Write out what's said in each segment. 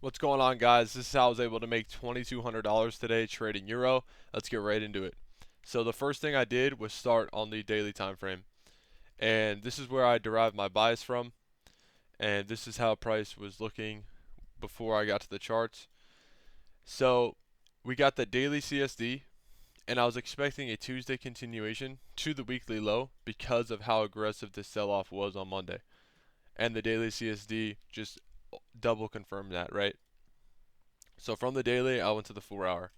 What's going on, guys? This is how I was able to make $2,200 today trading euro. Let's get right into it. So the first thing I did was start on the daily time frame, and this is where I derived my bias from, and this is how price was looking before I got to the charts. So we got the daily CSD, and I was expecting a Tuesday continuation to the weekly low because of how aggressive this sell-off was on Monday, and the daily CSD just double confirmed that, right? So from the daily, I went to the 4 hour.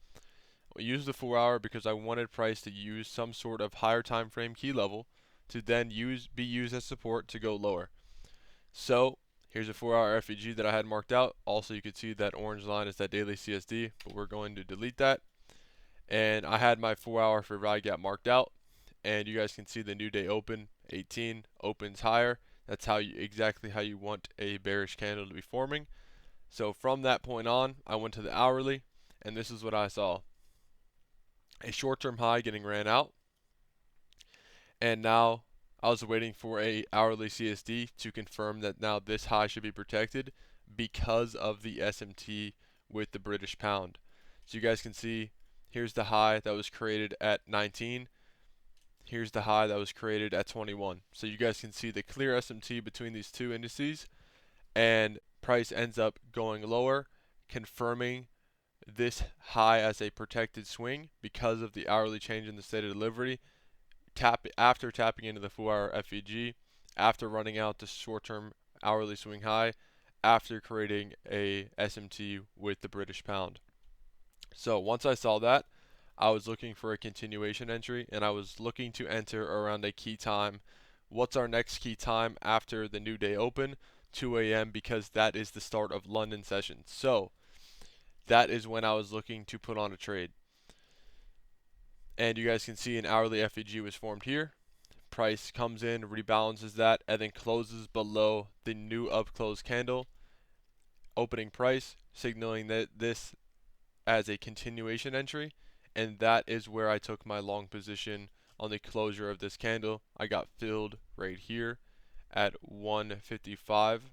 I used the 4 hour because I wanted price to use some sort of higher time frame key level to then be used as support to go lower. So here's a 4 hour FEG that I had marked out. Also, you can see that orange line is that daily CSD, but we're going to delete that. And I had my 4 hour for value gap marked out, and you guys can see the new day open 18 opens higher. That's exactly how you want a bearish candle to be forming. So from that point on, I went to the hourly, and this is what I saw: a short-term high getting ran out, and now I was waiting for a hourly CSD to confirm that now this high should be protected because of the SMT with the British pound. So you guys can see here's the high that was created at 19. Here's the high that was created at 21. So you guys can see the clear SMT between these two indices, and price ends up going lower, confirming this high as a protected swing because of the hourly change in the state of delivery. After tapping into the 4 hour FEG, after running out the short-term hourly swing high, after creating a SMT with the British pound. So once I saw that, I was looking for a continuation entry, and I was looking to enter around a key time. What's our next key time after the new day open? 2 a.m. because that is the start of London session. So that is when I was looking to put on a trade. And you guys can see an hourly FEG was formed here. Price comes in, rebalances that, and then closes below the new up close candle opening price, signaling that this as a continuation entry. And that is where I took my long position on the closure of this candle. I got filled right here at 155.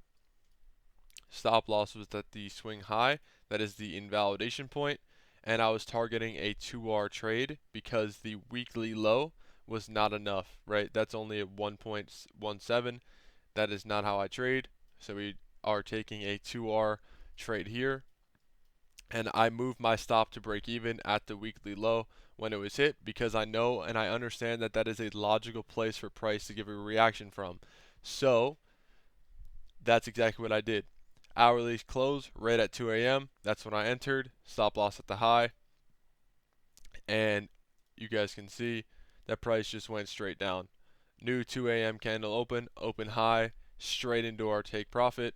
Stop loss was at the swing high. That is the invalidation point. And I was targeting a 2R trade because the weekly low was not enough, right? That's only at 1.17. That is not how I trade. So we are taking a 2R trade here. And I moved my stop to break even at the weekly low when it was hit because I know and I understand that that is a logical place for price to give a reaction from. So that's exactly what I did. Hourly close right at 2 a.m. That's when I entered. Stop loss at the high. And you guys can see that price just went straight down. New 2 a.m. candle open high, straight into our take profit.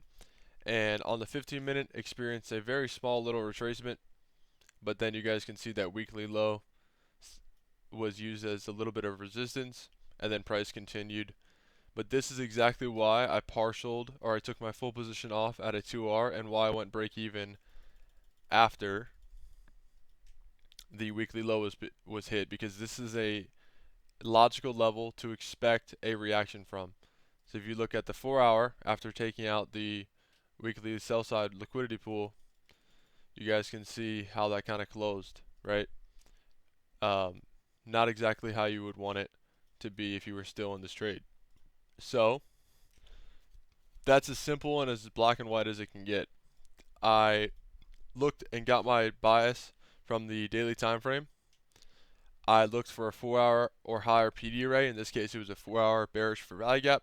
And on the 15-minute, experienced a very small little retracement. But then you guys can see that weekly low was used as a little bit of resistance. And then price continued. But this is exactly why I partialed, or I took my full position off at a 2R, and why I went break even after the weekly low was hit, because this is a logical level to expect a reaction from. So if you look at the 4 hour after taking out the weekly sell side liquidity pool, you guys can see how that kind of closed, right? Um, Not exactly how you would want it to be if you were still in this trade. So that's as simple and as black and white as it can get. I looked and got my bias from the daily time frame. I looked for a 4 hour or higher PD array. In this case, it was a 4 hour bearish for value gap.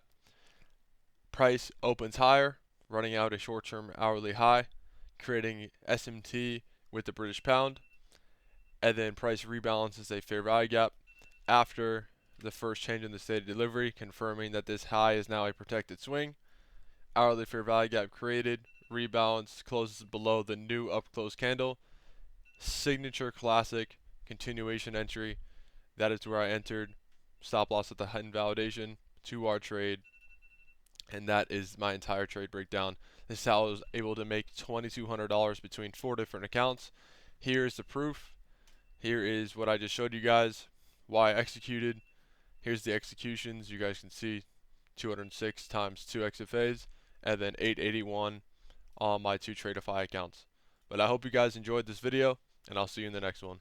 Price opens higher, running out a short-term hourly high, creating SMT with the British pound, and then price rebalances a fair value gap after the first change in the state of delivery, confirming that this high is now a protected swing. Hourly fair value gap created, rebalance closes below the new up close candle. Signature classic continuation entry. That is where I entered. Stop loss at the invalidation, 2R trade, and that is my entire trade breakdown. This is how I was able to make $2,200 between 4 different accounts. Here's the proof. Here is what I just showed you guys, why I executed. Here's the executions. You guys can see 206 times 2 XFAs, and then 881 on my two Tradeify accounts. But I hope you guys enjoyed this video, and I'll see you in the next one.